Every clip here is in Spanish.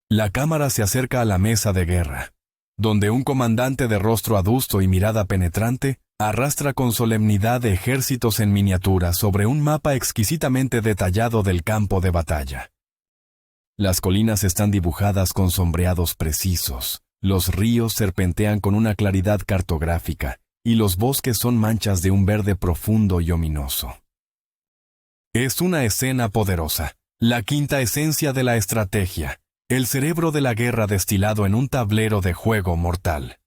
La cámara se acerca a la mesa de guerra, donde un comandante de rostro adusto y mirada penetrante arrastra con solemnidad ejércitos en miniatura sobre un mapa exquisitamente detallado del campo de batalla. Las colinas están dibujadas con sombreados precisos, los ríos serpentean con una claridad cartográfica, y los bosques son manchas de un verde profundo y ominoso. Es una escena poderosa, la quinta esencia de la estrategia, el cerebro de la guerra destilado en un tablero de juego mortal.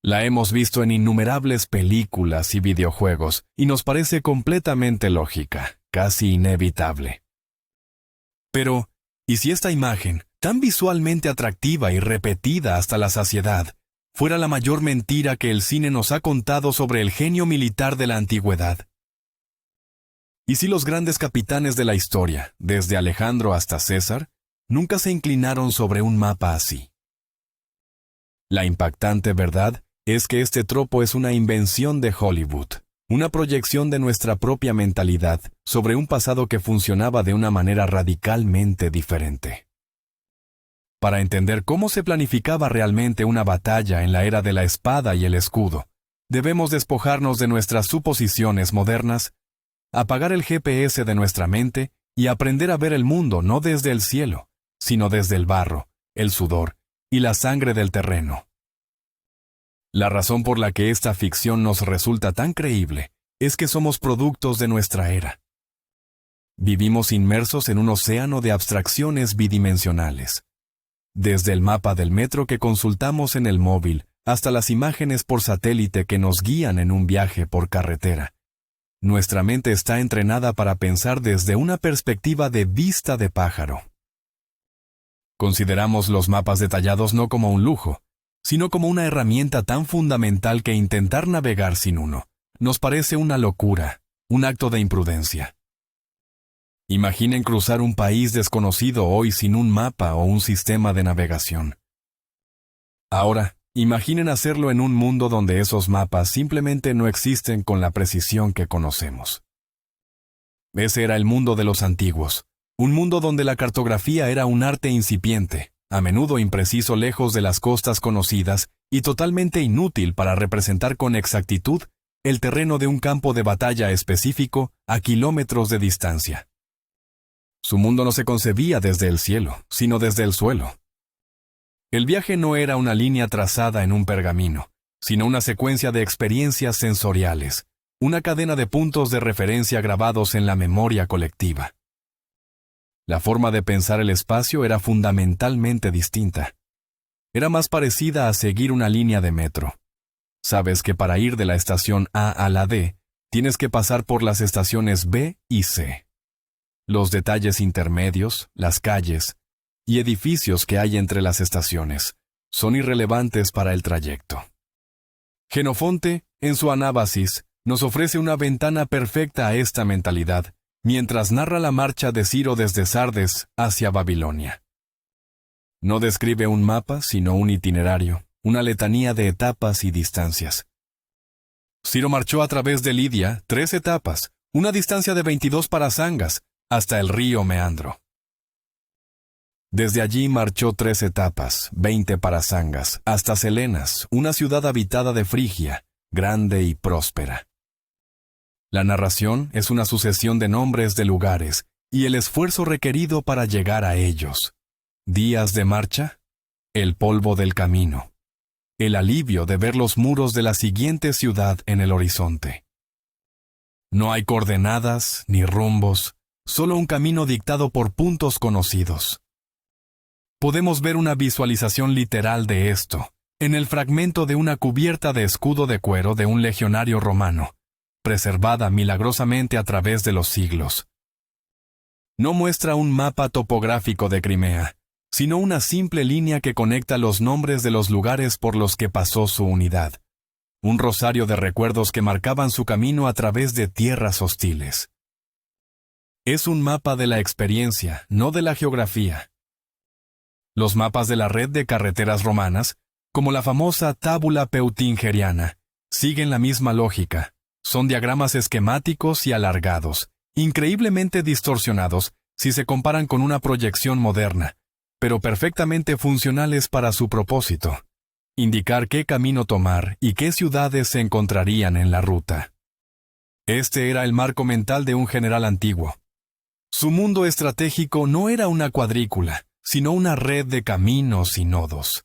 La hemos visto en innumerables películas y videojuegos, y nos parece completamente lógica, casi inevitable. Pero, ¿y si esta imagen, tan visualmente atractiva y repetida hasta la saciedad, fuera la mayor mentira que el cine nos ha contado sobre el genio militar de la antigüedad? ¿Y si los grandes capitanes de la historia, desde Alejandro hasta César, nunca se inclinaron sobre un mapa así? La impactante verdad es que este tropo es una invención de Hollywood, una proyección de nuestra propia mentalidad sobre un pasado que funcionaba de una manera radicalmente diferente. Para entender cómo se planificaba realmente una batalla en la era de la espada y el escudo, debemos despojarnos de nuestras suposiciones modernas, apagar el GPS de nuestra mente y aprender a ver el mundo no desde el cielo, sino desde el barro, el sudor y la sangre del terreno. La razón por la que esta ficción nos resulta tan creíble es que somos productos de nuestra era. Vivimos inmersos en un océano de abstracciones bidimensionales. Desde el mapa del metro que consultamos en el móvil hasta las imágenes por satélite que nos guían en un viaje por carretera. Nuestra mente está entrenada para pensar desde una perspectiva de vista de pájaro. Consideramos los mapas detallados no como un lujo, sino como una herramienta tan fundamental que intentar navegar sin uno nos parece una locura, un acto de imprudencia. Imaginen cruzar un país desconocido hoy sin un mapa o un sistema de navegación. Ahora, imaginen hacerlo en un mundo donde esos mapas simplemente no existen con la precisión que conocemos. Ese era el mundo de los antiguos, un mundo donde la cartografía era un arte incipiente, a menudo impreciso lejos de las costas conocidas y totalmente inútil para representar con exactitud el terreno de un campo de batalla específico a kilómetros de distancia. Su mundo no se concebía desde el cielo, sino desde el suelo. El viaje no era una línea trazada en un pergamino, sino una secuencia de experiencias sensoriales, una cadena de puntos de referencia grabados en la memoria colectiva. La forma de pensar el espacio era fundamentalmente distinta. Era más parecida a seguir una línea de metro. Sabes que para ir de la estación A a la D, tienes que pasar por las estaciones B y C. Los detalles intermedios, las calles y edificios que hay entre las estaciones son irrelevantes para el trayecto. Jenofonte, en su Anábasis, nos ofrece una ventana perfecta a esta mentalidad, mientras narra la marcha de Ciro desde Sardes hacia Babilonia. No describe un mapa, sino un itinerario, una letanía de etapas y distancias. Ciro marchó a través de Lidia 3 etapas, una distancia de 22 parasangas, hasta el río Meandro. Desde allí marchó 3 etapas, 20 parasangas, hasta Selenas, una ciudad habitada de Frigia, grande y próspera. La narración es una sucesión de nombres de lugares y el esfuerzo requerido para llegar a ellos. Días de marcha, el polvo del camino, el alivio de ver los muros de la siguiente ciudad en el horizonte. No hay coordenadas ni rumbos, solo un camino dictado por puntos conocidos. Podemos ver una visualización literal de esto, en el fragmento de una cubierta de escudo de cuero de un legionario romano, preservada milagrosamente a través de los siglos. No muestra un mapa topográfico de Crimea, sino una simple línea que conecta los nombres de los lugares por los que pasó su unidad. Un rosario de recuerdos que marcaban su camino a través de tierras hostiles. Es un mapa de la experiencia, no de la geografía. Los mapas de la red de carreteras romanas, como la famosa Tábula Peutingeriana, siguen la misma lógica. Son diagramas esquemáticos y alargados, increíblemente distorsionados si se comparan con una proyección moderna, pero perfectamente funcionales para su propósito: indicar qué camino tomar y qué ciudades se encontrarían en la ruta. Este era el marco mental de un general antiguo. Su mundo estratégico no era una cuadrícula, sino una red de caminos y nodos.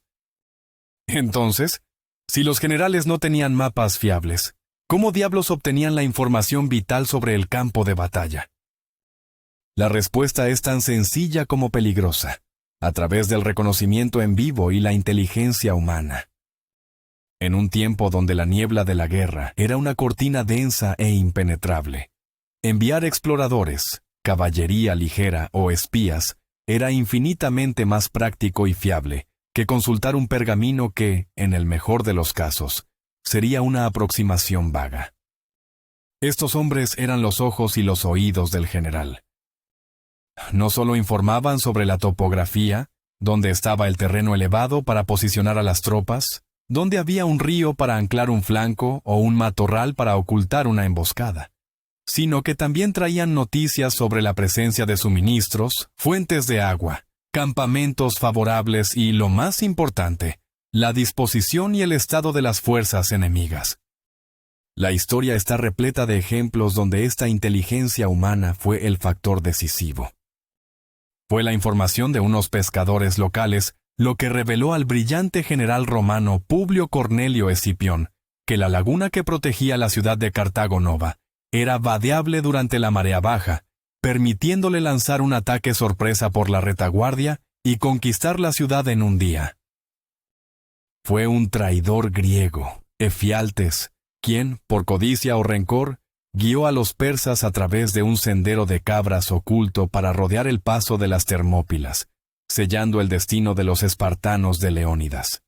Entonces, si los generales no tenían mapas fiables, ¿cómo diablos obtenían la información vital sobre el campo de batalla? La respuesta es tan sencilla como peligrosa: a través del reconocimiento en vivo y la inteligencia humana. En un tiempo donde la niebla de la guerra era una cortina densa e impenetrable, enviar exploradores, caballería ligera o espías era infinitamente más práctico y fiable que consultar un pergamino que, en el mejor de los casos, sería una aproximación vaga. Estos hombres eran los ojos y los oídos del general. No solo informaban sobre la topografía, dónde estaba el terreno elevado para posicionar a las tropas, dónde había un río para anclar un flanco o un matorral para ocultar una emboscada, sino que también traían noticias sobre la presencia de suministros, fuentes de agua, campamentos favorables y, lo más importante, la disposición y el estado de las fuerzas enemigas. La historia está repleta de ejemplos donde esta inteligencia humana fue el factor decisivo. Fue la información de unos pescadores locales lo que reveló al brillante general romano Publio Cornelio Escipión que la laguna que protegía la ciudad de Cartago Nova era vadeable durante la marea baja, permitiéndole lanzar un ataque sorpresa por la retaguardia y conquistar la ciudad en un día. Fue un traidor griego, Efialtes, quien, por codicia o rencor, guió a los persas a través de un sendero de cabras oculto para rodear el paso de las Termópilas, sellando el destino de los espartanos de Leónidas.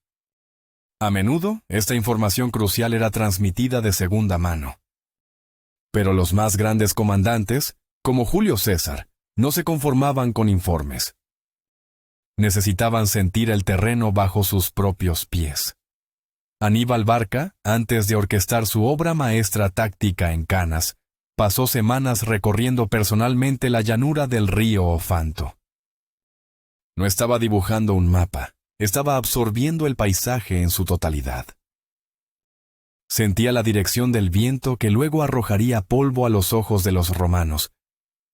A menudo, esta información crucial era transmitida de segunda mano. Pero los más grandes comandantes, como Julio César, no se conformaban con informes. Necesitaban sentir el terreno bajo sus propios pies. Aníbal Barca, antes de orquestar su obra maestra táctica en Canas, pasó semanas recorriendo personalmente la llanura del río Ofanto. No estaba dibujando un mapa, estaba absorbiendo el paisaje en su totalidad. Sentía la dirección del viento que luego arrojaría polvo a los ojos de los romanos.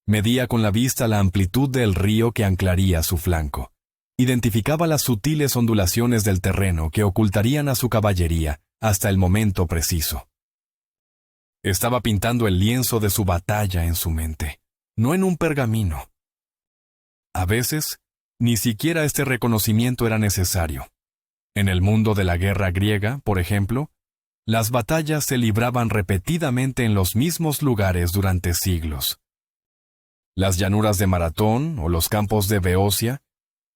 Medía con la vista la amplitud del río que anclaría su flanco. Identificaba las sutiles ondulaciones del terreno que ocultarían a su caballería hasta el momento preciso. Estaba pintando el lienzo de su batalla en su mente, no en un pergamino. A veces, ni siquiera este reconocimiento era necesario. En el mundo de la guerra griega, por ejemplo, las batallas se libraban repetidamente en los mismos lugares durante siglos. Las llanuras de Maratón o los campos de Beocia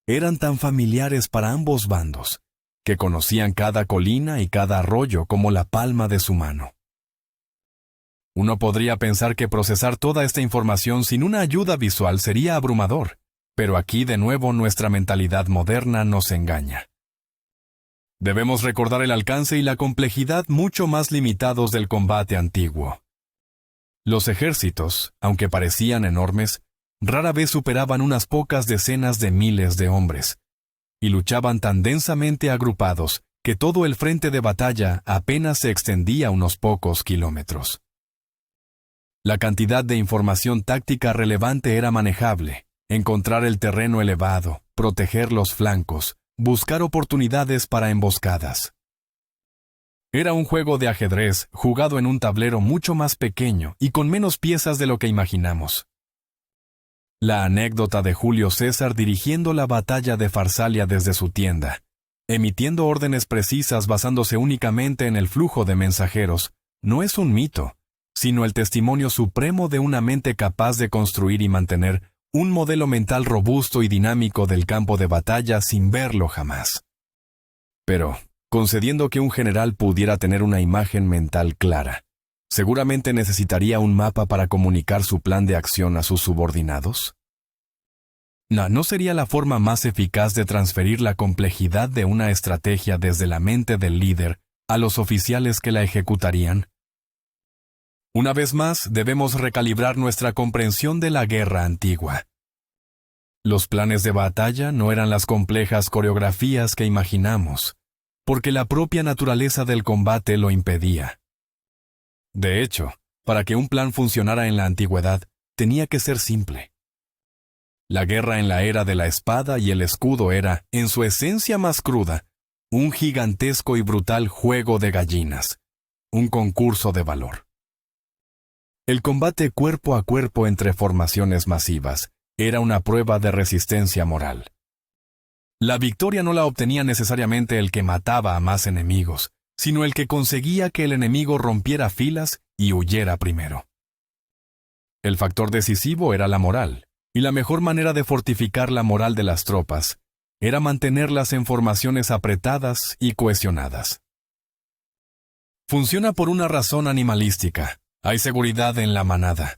eran tan familiares para ambos bandos, que conocían cada colina y cada arroyo como la palma de su mano. Uno podría pensar que procesar toda esta información sin una ayuda visual sería abrumador, pero aquí de nuevo nuestra mentalidad moderna nos engaña. Debemos recordar el alcance y la complejidad mucho más limitados del combate antiguo. Los ejércitos, aunque parecían enormes, rara vez superaban unas pocas decenas de miles de hombres, y luchaban tan densamente agrupados que todo el frente de batalla apenas se extendía unos pocos kilómetros. La cantidad de información táctica relevante era manejable: encontrar el terreno elevado, proteger los flancos, buscar oportunidades para emboscadas. Era un juego de ajedrez jugado en un tablero mucho más pequeño y con menos piezas de lo que imaginamos. La anécdota de Julio César dirigiendo la batalla de Farsalia desde su tienda, emitiendo órdenes precisas basándose únicamente en el flujo de mensajeros, no es un mito, sino el testimonio supremo de una mente capaz de construir y mantener un modelo mental robusto y dinámico del campo de batalla sin verlo jamás. Pero, concediendo que un general pudiera tener una imagen mental clara, ¿seguramente necesitaría un mapa para comunicar su plan de acción a sus subordinados? ¿No sería la forma más eficaz de transferir la complejidad de una estrategia desde la mente del líder a los oficiales que la ejecutarían? Una vez más, debemos recalibrar nuestra comprensión de la guerra antigua. Los planes de batalla no eran las complejas coreografías que imaginamos, porque la propia naturaleza del combate lo impedía. De hecho, para que un plan funcionara en la antigüedad, tenía que ser simple. La guerra en la era de la espada y el escudo era, en su esencia más cruda, un gigantesco y brutal juego de gallinas, un concurso de valor. El combate cuerpo a cuerpo entre formaciones masivas era una prueba de resistencia moral. La victoria no la obtenía necesariamente el que mataba a más enemigos, sino el que conseguía que el enemigo rompiera filas y huyera primero. El factor decisivo era la moral, y la mejor manera de fortificar la moral de las tropas era mantenerlas en formaciones apretadas y cohesionadas. Funciona por una razón animalística. Hay seguridad en la manada.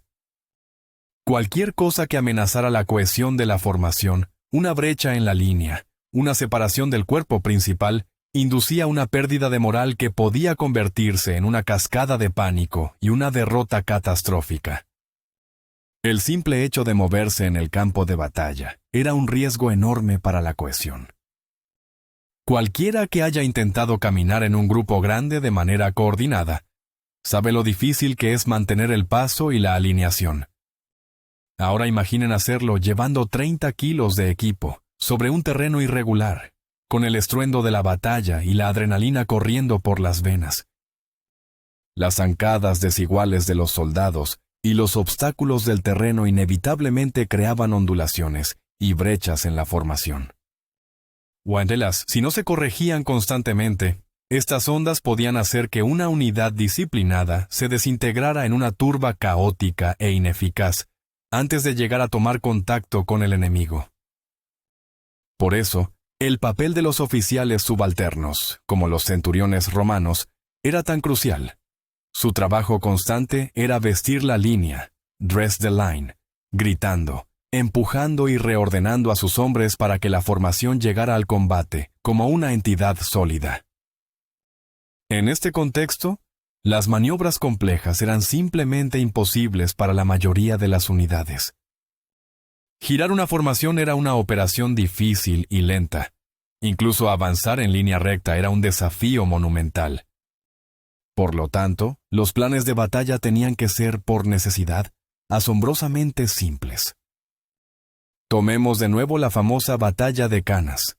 Cualquier cosa que amenazara la cohesión de la formación, una brecha en la línea, una separación del cuerpo principal, inducía una pérdida de moral que podía convertirse en una cascada de pánico y una derrota catastrófica. El simple hecho de moverse en el campo de batalla era un riesgo enorme para la cohesión. Cualquiera que haya intentado caminar en un grupo grande de manera coordinada, sabe lo difícil que es mantener el paso y la alineación. Ahora imaginen hacerlo llevando 30 kilos de equipo, sobre un terreno irregular, con el estruendo de la batalla y la adrenalina corriendo por las venas. Las zancadas desiguales de los soldados y los obstáculos del terreno inevitablemente creaban ondulaciones y brechas en la formación. Wandelas, si no se corregían constantemente, estas ondas podían hacer que una unidad disciplinada se desintegrara en una turba caótica e ineficaz antes de llegar a tomar contacto con el enemigo. Por eso, el papel de los oficiales subalternos, como los centuriones romanos, era tan crucial. Su trabajo constante era vestir la línea, dress the line, gritando, empujando y reordenando a sus hombres para que la formación llegara al combate como una entidad sólida. En este contexto, las maniobras complejas eran simplemente imposibles para la mayoría de las unidades. Girar una formación era una operación difícil y lenta. Incluso avanzar en línea recta era un desafío monumental. Por lo tanto, los planes de batalla tenían que ser, por necesidad, asombrosamente simples. Tomemos de nuevo la famosa batalla de Canas.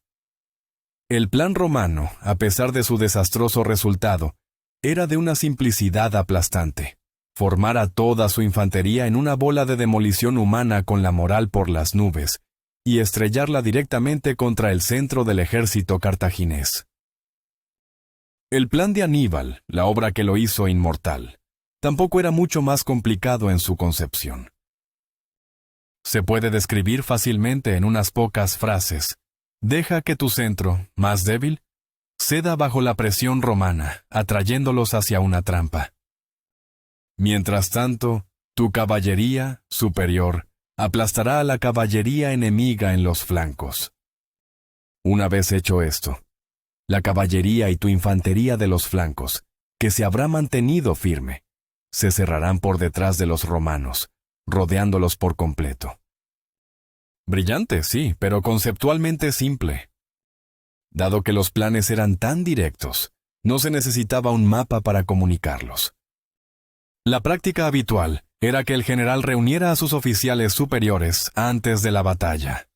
El plan romano, a pesar de su desastroso resultado, era de una simplicidad aplastante. Formar a toda su infantería en una bola de demolición humana con la moral por las nubes, y estrellarla directamente contra el centro del ejército cartaginés. El plan de Aníbal, la obra que lo hizo inmortal, tampoco era mucho más complicado en su concepción. Se puede describir fácilmente en unas pocas frases. Deja que tu centro, más débil, ceda bajo la presión romana, atrayéndolos hacia una trampa. Mientras tanto, tu caballería, superior, aplastará a la caballería enemiga en los flancos. Una vez hecho esto, la caballería y tu infantería de los flancos, que se habrá mantenido firme, se cerrarán por detrás de los romanos, rodeándolos por completo. Brillante, sí, pero conceptualmente simple. Dado que los planes eran tan directos, no se necesitaba un mapa para comunicarlos. La práctica habitual era que el general reuniera a sus oficiales superiores antes de la batalla.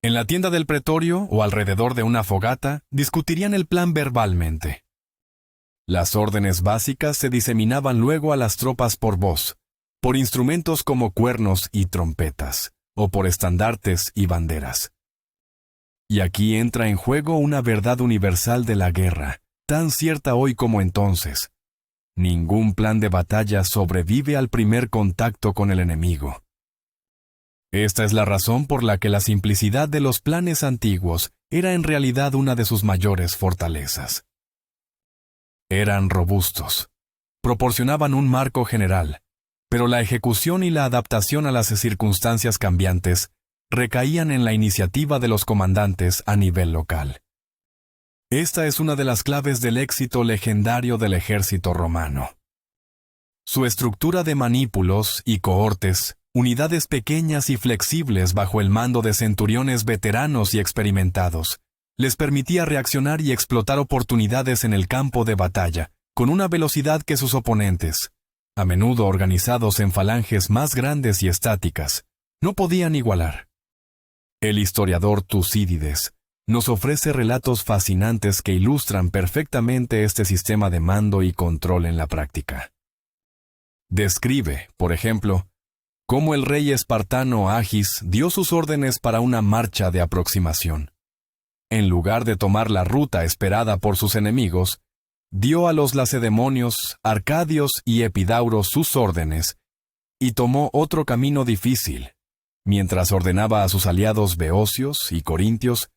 En la tienda del pretorio o alrededor de una fogata, discutirían el plan verbalmente. Las órdenes básicas se diseminaban luego a las tropas por voz, por instrumentos como cuernos y trompetas, o por estandartes y banderas. Y aquí entra en juego una verdad universal de la guerra, tan cierta hoy como entonces. Ningún plan de batalla sobrevive al primer contacto con el enemigo. Esta es la razón por la que la simplicidad de los planes antiguos era en realidad una de sus mayores fortalezas. Eran robustos. Proporcionaban un marco general, pero la ejecución y la adaptación a las circunstancias cambiantes recaían en la iniciativa de los comandantes a nivel local. Esta es una de las claves del éxito legendario del ejército romano. Su estructura de manípulos y cohortes, unidades pequeñas y flexibles bajo el mando de centuriones veteranos y experimentados, les permitía reaccionar y explotar oportunidades en el campo de batalla, con una velocidad que sus oponentes, a menudo organizados en falanges más grandes y estáticas, no podían igualar. El historiador Tucídides nos ofrece relatos fascinantes que ilustran perfectamente este sistema de mando y control en la práctica. Describe, por ejemplo, cómo el rey espartano Agis dio sus órdenes para una marcha de aproximación. En lugar de tomar la ruta esperada por sus enemigos, dio a los lacedemonios, arcadios y epidauros sus órdenes, y tomó otro camino difícil, mientras ordenaba a sus aliados beocios y corintios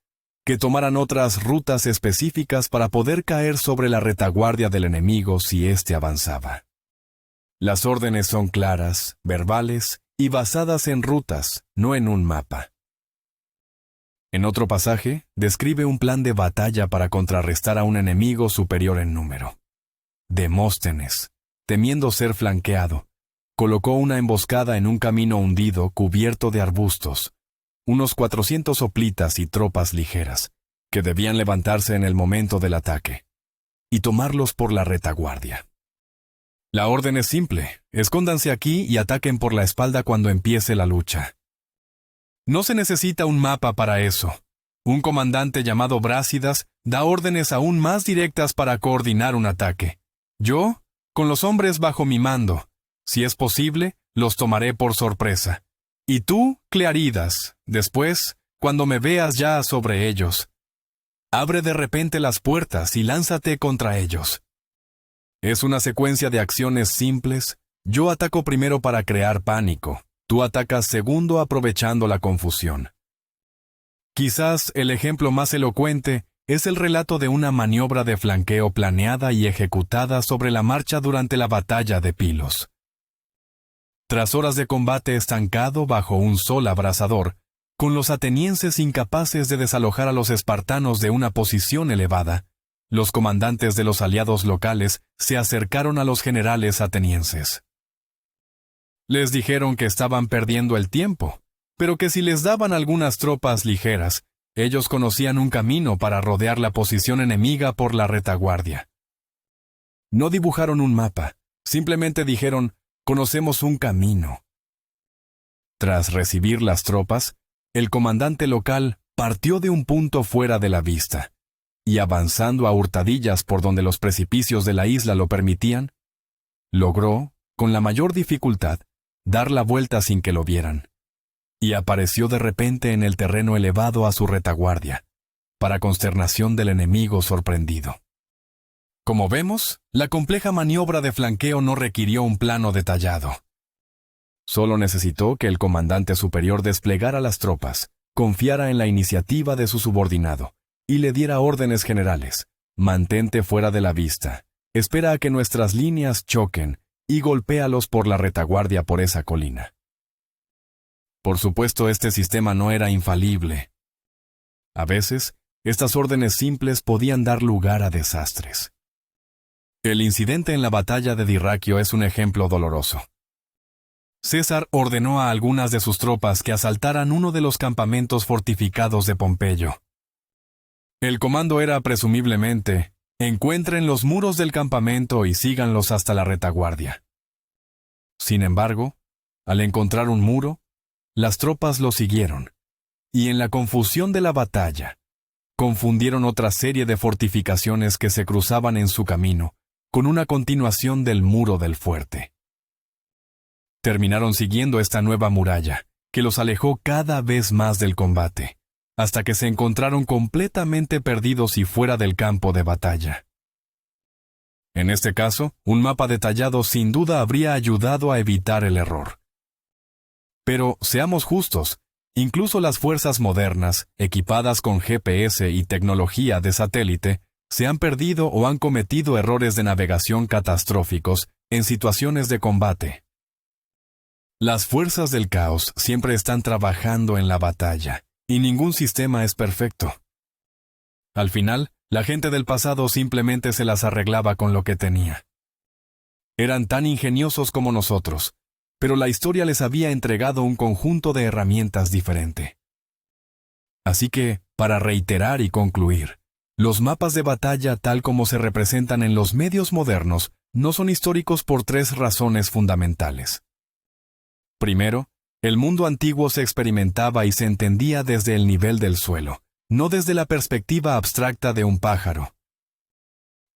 que tomaran otras rutas específicas para poder caer sobre la retaguardia del enemigo si éste avanzaba. Las órdenes son claras, verbales y basadas en rutas, no en un mapa. En otro pasaje, describe un plan de batalla para contrarrestar a un enemigo superior en número. Demóstenes, temiendo ser flanqueado, colocó una emboscada en un camino hundido cubierto de arbustos, unos 400 hoplitas y tropas ligeras, que debían levantarse en el momento del ataque, y tomarlos por la retaguardia. La orden es simple: escóndanse aquí y ataquen por la espalda cuando empiece la lucha. No se necesita un mapa para eso. Un comandante llamado Brásidas da órdenes aún más directas para coordinar un ataque. Yo, con los hombres bajo mi mando, si es posible, los tomaré por sorpresa. Y tú, Clearidas, después, cuando me veas ya sobre ellos, abre de repente las puertas y lánzate contra ellos. Es una secuencia de acciones simples. Yo ataco primero para crear pánico. Tú atacas segundo aprovechando la confusión. Quizás el ejemplo más elocuente es el relato de una maniobra de flanqueo planeada y ejecutada sobre la marcha durante la batalla de Pilos. Tras horas de combate estancado bajo un sol abrasador, con los atenienses incapaces de desalojar a los espartanos de una posición elevada, los comandantes de los aliados locales se acercaron a los generales atenienses. Les dijeron que estaban perdiendo el tiempo, pero que si les daban algunas tropas ligeras, ellos conocían un camino para rodear la posición enemiga por la retaguardia. No dibujaron un mapa, simplemente dijeron: conocemos un camino. Tras recibir las tropas, el comandante local partió de un punto fuera de la vista, y avanzando a hurtadillas por donde los precipicios de la isla lo permitían, logró, con la mayor dificultad, dar la vuelta sin que lo vieran, y apareció de repente en el terreno elevado a su retaguardia, para consternación del enemigo sorprendido. Como vemos, la compleja maniobra de flanqueo no requirió un plano detallado. Solo necesitó que el comandante superior desplegara las tropas, confiara en la iniciativa de su subordinado, y le diera órdenes generales: mantente fuera de la vista, espera a que nuestras líneas choquen, y golpéalos por la retaguardia por esa colina. Por supuesto, este sistema no era infalible. A veces, estas órdenes simples podían dar lugar a desastres. El incidente en la batalla de Dirraquio es un ejemplo doloroso. César ordenó a algunas de sus tropas que asaltaran uno de los campamentos fortificados de Pompeyo. El comando era presumiblemente: encuentren los muros del campamento y síganlos hasta la retaguardia. Sin embargo, al encontrar un muro, las tropas lo siguieron, y en la confusión de la batalla, confundieron otra serie de fortificaciones que se cruzaban en su camino, con una continuación del muro del fuerte. Terminaron siguiendo esta nueva muralla, que los alejó cada vez más del combate, hasta que se encontraron completamente perdidos y fuera del campo de batalla. En este caso, un mapa detallado sin duda habría ayudado a evitar el error. Pero, seamos justos, incluso las fuerzas modernas, equipadas con GPS y tecnología de satélite, se han perdido o han cometido errores de navegación catastróficos en situaciones de combate. Las fuerzas del caos siempre están trabajando en la batalla, y ningún sistema es perfecto. Al final, la gente del pasado simplemente se las arreglaba con lo que tenía. Eran tan ingeniosos como nosotros, pero la historia les había entregado un conjunto de herramientas diferente. Así que, para reiterar y concluir, los mapas de batalla tal como se representan en los medios modernos no son históricos por 3 razones fundamentales. Primero, el mundo antiguo se experimentaba y se entendía desde el nivel del suelo, no desde la perspectiva abstracta de un pájaro.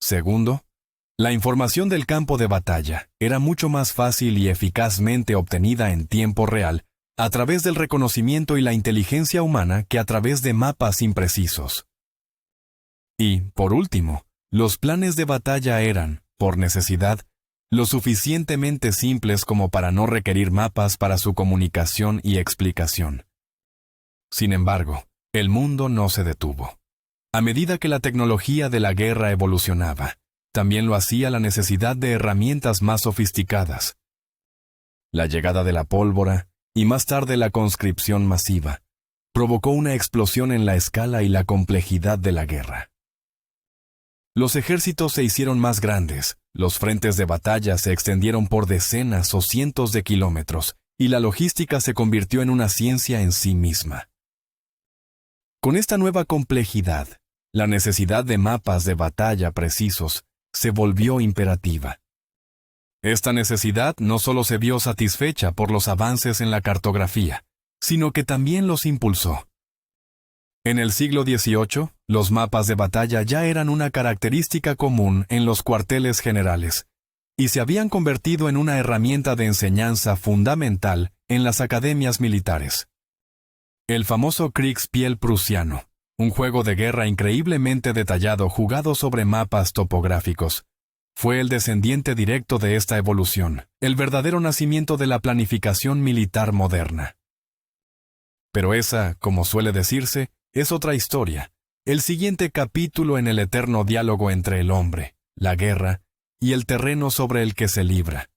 Segundo, la información del campo de batalla era mucho más fácil y eficazmente obtenida en tiempo real a través del reconocimiento y la inteligencia humana que a través de mapas imprecisos. Y, por último, los planes de batalla eran, por necesidad, lo suficientemente simples como para no requerir mapas para su comunicación y explicación. Sin embargo, el mundo no se detuvo. A medida que la tecnología de la guerra evolucionaba, también lo hacía la necesidad de herramientas más sofisticadas. La llegada de la pólvora, y más tarde la conscripción masiva, provocó una explosión en la escala y la complejidad de la guerra. Los ejércitos se hicieron más grandes, los frentes de batalla se extendieron por decenas o cientos de kilómetros, y la logística se convirtió en una ciencia en sí misma. Con esta nueva complejidad, la necesidad de mapas de batalla precisos se volvió imperativa. Esta necesidad no solo se vio satisfecha por los avances en la cartografía, sino que también los impulsó. En el siglo XVIII, los mapas de batalla ya eran una característica común en los cuarteles generales, y se habían convertido en una herramienta de enseñanza fundamental en las academias militares. El famoso Kriegspiel prusiano, un juego de guerra increíblemente detallado jugado sobre mapas topográficos, fue el descendiente directo de esta evolución, el verdadero nacimiento de la planificación militar moderna. Pero esa, como suele decirse, es otra historia, el siguiente capítulo en el eterno diálogo entre el hombre, la guerra y el terreno sobre el que se libra.